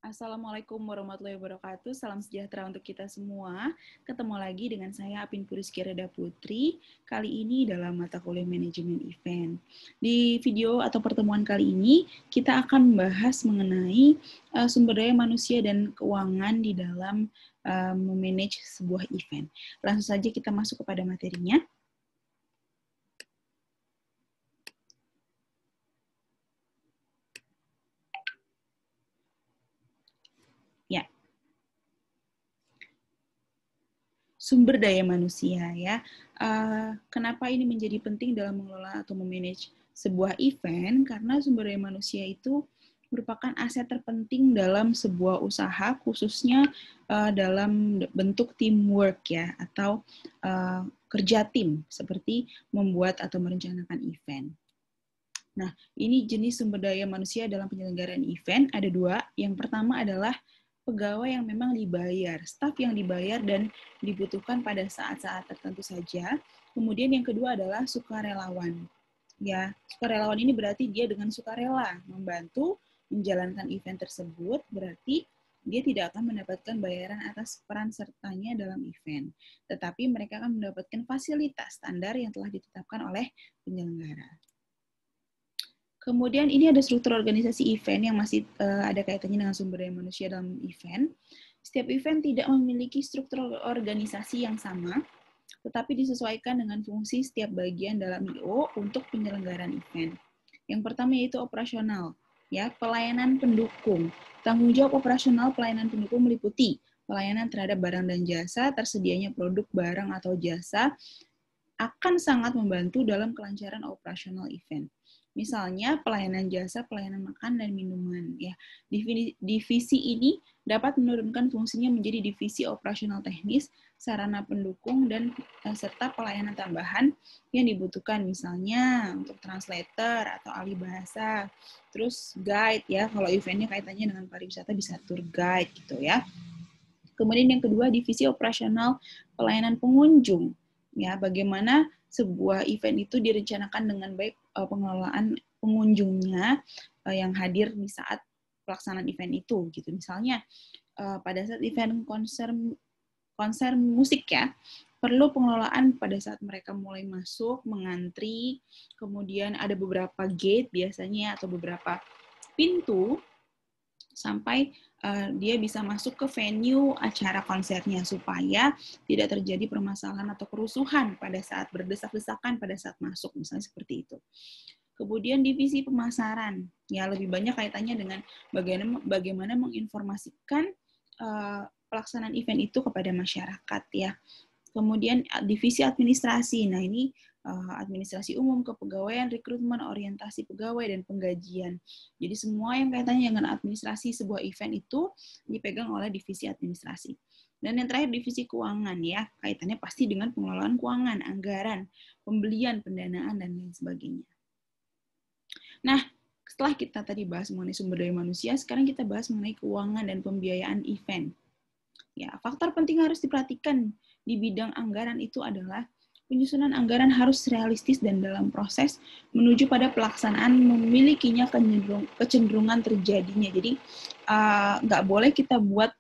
Assalamualaikum warahmatullahi wabarakatuh. Salam sejahtera untuk kita semua. Ketemu lagi dengan saya Apin Puriski Reda Putri. Kali ini dalam mata kuliah manajemen event. Di video atau pertemuan kali ini kita akan membahas mengenai sumber daya manusia dan keuangan di dalam memanage sebuah event. Langsung saja kita masuk kepada materinya. Ya, sumber daya manusia ya. Kenapa ini menjadi penting dalam mengelola atau memanage sebuah event? Karena sumber daya manusia itu merupakan aset terpenting dalam sebuah usaha, khususnya dalam bentuk teamwork ya, atau kerja tim seperti membuat atau merencanakan event. Nah, ini jenis sumber daya manusia dalam penyelenggaraan event ada dua. Yang pertama adalah pegawai yang memang dibayar, staf yang dibayar dan dibutuhkan pada saat-saat tertentu saja. Kemudian yang kedua adalah sukarelawan. Ya, sukarelawan ini berarti dia dengan sukarela membantu menjalankan event tersebut, berarti dia tidak akan mendapatkan bayaran atas peran sertanya dalam event, tetapi mereka akan mendapatkan fasilitas standar yang telah ditetapkan oleh penyelenggara. Kemudian ini ada struktur organisasi event yang masih ada kaitannya dengan sumber daya manusia dalam event. Setiap event tidak memiliki struktur organisasi yang sama, tetapi disesuaikan dengan fungsi setiap bagian dalam I.O. untuk penyelenggaraan event. Yang pertama yaitu operasional, ya, pelayanan pendukung. Tanggung jawab operasional pelayanan pendukung meliputi pelayanan terhadap barang dan jasa, tersedianya produk, barang, atau jasa, akan sangat membantu dalam kelancaran operasional event. Misalnya pelayanan jasa, pelayanan makan dan minuman ya. Divisi ini dapat menurunkan fungsinya menjadi divisi operasional teknis, sarana pendukung dan serta pelayanan tambahan yang dibutuhkan, misalnya untuk translator atau ahli bahasa. Terus guide ya, kalau eventnya kaitannya dengan pariwisata bisa tour guide gitu ya. Kemudian yang kedua, divisi operasional pelayanan pengunjung. Ya, bagaimana sebuah event itu direncanakan dengan baik pengelolaan pengunjungnya yang hadir di saat pelaksanaan event itu gitu. Misalnya pada saat event konser musik ya, perlu pengelolaan pada saat mereka mulai masuk, mengantri, kemudian ada beberapa gate biasanya atau beberapa pintu sampai dia bisa masuk ke venue acara konsernya supaya tidak terjadi permasalahan atau kerusuhan pada saat berdesak-desakan pada saat masuk, misalnya seperti itu. Kemudian divisi pemasaran, ya lebih banyak kaitannya dengan bagaimana menginformasikan pelaksanaan event itu kepada masyarakat ya. Kemudian divisi administrasi, nah ini administrasi umum, kepegawaian, rekrutmen, orientasi pegawai, dan penggajian. Jadi semua yang kaitannya dengan administrasi sebuah event itu dipegang oleh divisi administrasi. Dan yang terakhir divisi keuangan ya, kaitannya pasti dengan pengelolaan keuangan, anggaran, pembelian, pendanaan, dan lain sebagainya. Nah, setelah kita tadi bahas mengenai sumber daya manusia, sekarang kita bahas mengenai keuangan dan pembiayaan event. Ya, faktor penting harus diperhatikan di bidang anggaran itu adalah penyusunan anggaran harus realistis dan dalam proses menuju pada pelaksanaan memilikinya kecenderungan terjadinya. Jadi nggak boleh kita buat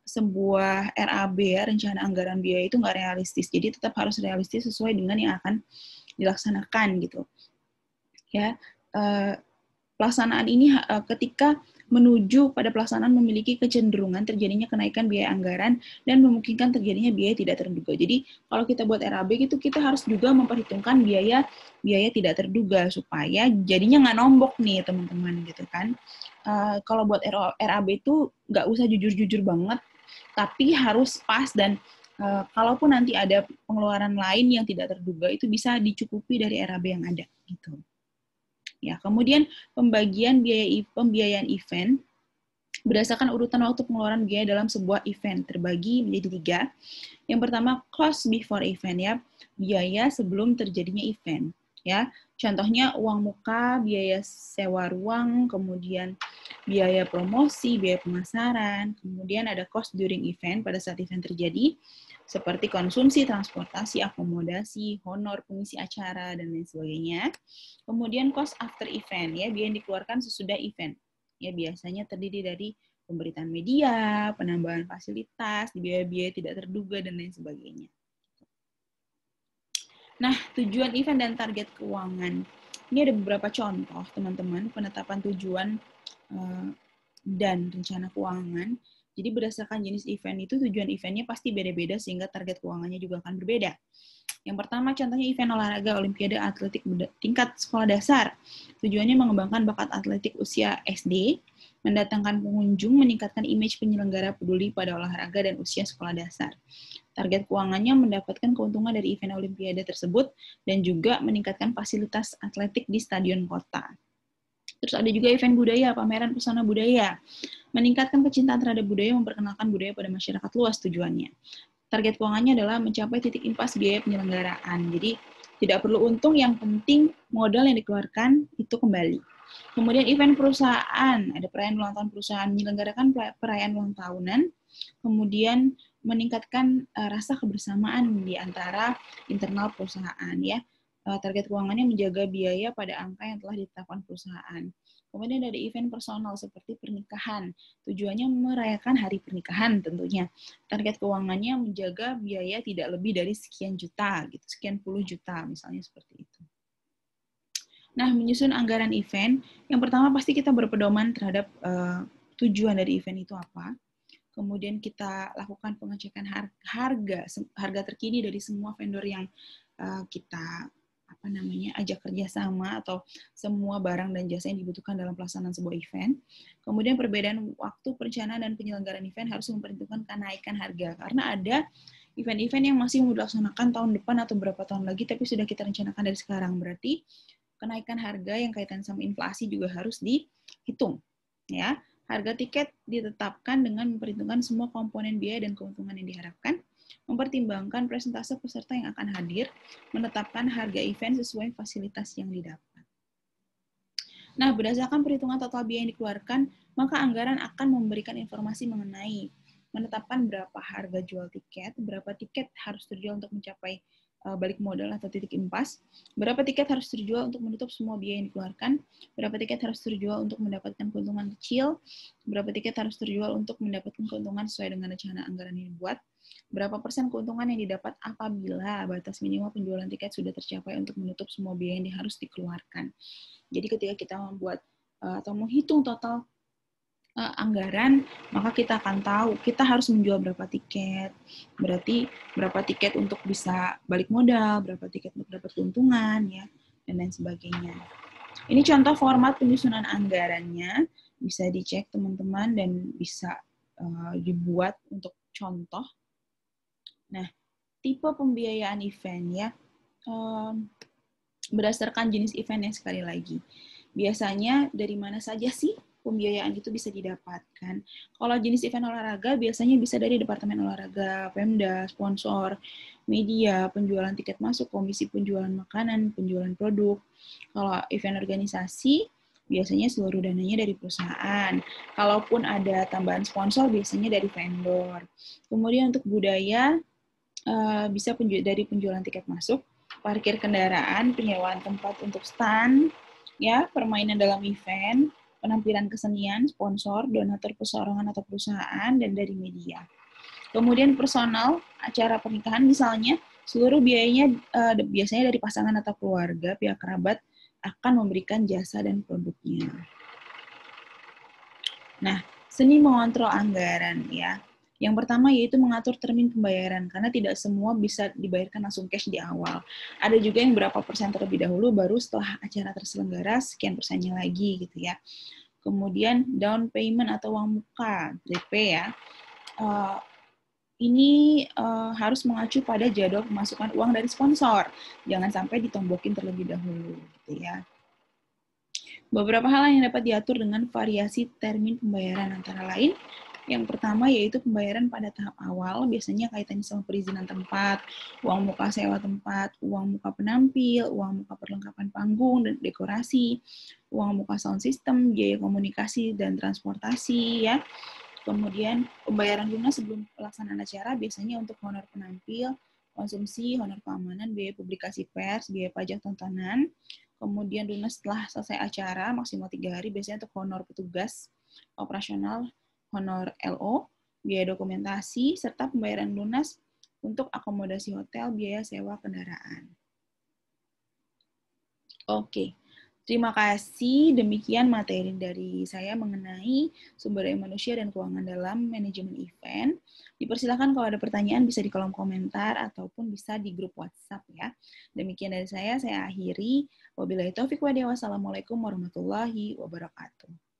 sebuah RAB ya, rencana anggaran biaya itu nggak realistis. Jadi tetap harus realistis sesuai dengan yang akan dilaksanakan gitu. Ya, pelaksanaan ini ketika menuju pada pelaksanaan memiliki kecenderungan terjadinya kenaikan biaya anggaran dan memungkinkan terjadinya biaya tidak terduga. Jadi kalau kita buat RAB gitu, kita harus juga memperhitungkan biaya tidak terduga supaya jadinya nggak nombok nih teman-teman gitu kan. Kalau buat RAB itu nggak usah jujur-jujur banget, tapi harus pas dan kalaupun nanti ada pengeluaran lain yang tidak terduga itu bisa dicukupi dari RAB yang ada gitu. Ya, kemudian pembiayaan event berdasarkan urutan waktu pengeluaran biaya dalam sebuah event terbagi menjadi 3. Yang pertama cost before event ya, biaya sebelum terjadinya event ya. Contohnya uang muka, biaya sewa ruang, kemudian biaya promosi, biaya pemasaran, kemudian ada cost during event pada saat event terjadi seperti konsumsi, transportasi, akomodasi, honor pengisi acara dan lain sebagainya. Kemudian cost after event ya, biaya yang dikeluarkan sesudah event. Ya biasanya terdiri dari pemberitaan media, penambahan fasilitas, biaya-biaya tidak terduga, dan lain sebagainya. Nah, tujuan event dan target keuangan. Ini ada beberapa contoh, teman-teman, penetapan tujuan dan rencana keuangan. Jadi berdasarkan jenis event itu, tujuan eventnya pasti beda-beda sehingga target keuangannya juga akan berbeda. Yang pertama, contohnya event olahraga Olimpiade Atletik tingkat sekolah dasar. Tujuannya mengembangkan bakat atletik usia SD, mendatangkan pengunjung, meningkatkan image penyelenggara peduli pada olahraga dan usia sekolah dasar. Target keuangannya mendapatkan keuntungan dari event Olimpiade tersebut dan juga meningkatkan fasilitas atletik di stadion kota. Terus ada juga event budaya, pameran pesona budaya. Meningkatkan kecintaan terhadap budaya, memperkenalkan budaya pada masyarakat luas tujuannya. Target keuangannya adalah mencapai titik impas biaya penyelenggaraan. Jadi tidak perlu untung, yang penting modal yang dikeluarkan itu kembali. Kemudian event perusahaan, ada perayaan ulang tahun perusahaan, menyelenggarakan perayaan ulang tahunan, kemudian meningkatkan rasa kebersamaan di antara internal perusahaan ya. Target keuangannya menjaga biaya pada angka yang telah ditetapkan perusahaan. Kemudian ada event personal seperti pernikahan. Tujuannya merayakan hari pernikahan tentunya. Target keuangannya menjaga biaya tidak lebih dari sekian juta, gitu, sekian puluh juta misalnya seperti itu. Nah, menyusun anggaran event, yang pertama pasti kita berpedoman terhadap tujuan dari event itu apa. Kemudian kita lakukan pengecekan harga terkini dari semua vendor yang kita ajak kerjasama atau semua barang dan jasa yang dibutuhkan dalam pelaksanaan sebuah event. Kemudian perbedaan waktu perencanaan dan penyelenggaraan event harus memperhitungkan kenaikan harga, karena ada event-event yang masih mau dilaksanakan tahun depan atau beberapa tahun lagi, tapi sudah kita rencanakan dari sekarang. Berarti kenaikan harga yang kaitan sama inflasi juga harus dihitung, ya. Harga tiket ditetapkan dengan memperhitungkan semua komponen biaya dan keuntungan yang diharapkan, mempertimbangkan presentase peserta yang akan hadir, menetapkan harga event sesuai fasilitas yang didapat. Nah, berdasarkan perhitungan total biaya yang dikeluarkan, maka anggaran akan memberikan informasi mengenai menetapkan berapa harga jual tiket, berapa tiket harus terjual untuk mencapai balik modal atau titik impas, berapa tiket harus terjual untuk menutup semua biaya yang dikeluarkan, berapa tiket harus terjual untuk mendapatkan keuntungan kecil, berapa tiket harus terjual untuk mendapatkan keuntungan sesuai dengan rencana anggaran yang dibuat, berapa persen keuntungan yang didapat apabila batas minimal penjualan tiket sudah tercapai untuk menutup semua biaya yang harus dikeluarkan. Jadi ketika kita membuat atau menghitung total anggaran, maka kita akan tahu kita harus menjual berapa tiket, berarti berapa tiket untuk bisa balik modal, berapa tiket untuk dapat keuntungan, ya, dan lain sebagainya. Ini contoh format penyusunan anggarannya, bisa dicek teman-teman dan bisa dibuat untuk contoh. Nah, tipe pembiayaan event ya, berdasarkan jenis eventnya sekali lagi. Biasanya dari mana saja sih pembiayaan itu bisa didapatkan? Kalau jenis event olahraga biasanya bisa dari Departemen Olahraga, Pemda, sponsor, media, penjualan tiket masuk, komisi penjualan makanan, penjualan produk. Kalau event organisasi, biasanya seluruh dananya dari perusahaan. Kalaupun ada tambahan sponsor, biasanya dari vendor. Kemudian untuk budaya, bisa dari penjualan tiket masuk, parkir kendaraan, penyewaan tempat untuk stand, ya, permainan dalam event, penampilan kesenian, sponsor, donatur perseorangan atau perusahaan, dan dari media. Kemudian personal, acara pernikahan misalnya, seluruh biayanya biasanya dari pasangan atau keluarga, pihak kerabat akan memberikan jasa dan produknya. Nah, seni mengontrol anggaran ya. Yang pertama yaitu mengatur termin pembayaran, karena tidak semua bisa dibayarkan langsung cash di awal. Ada juga yang berapa persen terlebih dahulu, baru setelah acara terselenggara sekian persennya lagi gitu ya. Kemudian down payment atau uang muka, DP ya. Ini harus mengacu pada jadwal pemasukan uang dari sponsor. Jangan sampai ditombokin terlebih dahulu gitu ya. Beberapa hal yang dapat diatur dengan variasi termin pembayaran antara lain, yang pertama yaitu pembayaran pada tahap awal, biasanya kaitannya sama perizinan tempat, uang muka sewa tempat, uang muka penampil, uang muka perlengkapan panggung dan dekorasi, uang muka sound system, biaya komunikasi dan transportasi, ya. Kemudian pembayaran lunas sebelum pelaksanaan acara, biasanya untuk honor penampil, konsumsi, honor keamanan, biaya publikasi pers, biaya pajak tontonan. Kemudian lunas setelah selesai acara, maksimal 3 hari, biasanya untuk honor petugas operasional, honor LO, biaya dokumentasi, serta pembayaran lunas untuk akomodasi hotel, biaya sewa kendaraan. Oke, terima kasih. Demikian materi dari saya mengenai sumber daya manusia dan keuangan dalam manajemen event. Dipersilakan kalau ada pertanyaan bisa di kolom komentar ataupun bisa di grup WhatsApp ya. Demikian dari saya akhiri. Wabillahi taufiq wa hidayah. Wassalamualaikum warahmatullahi wabarakatuh.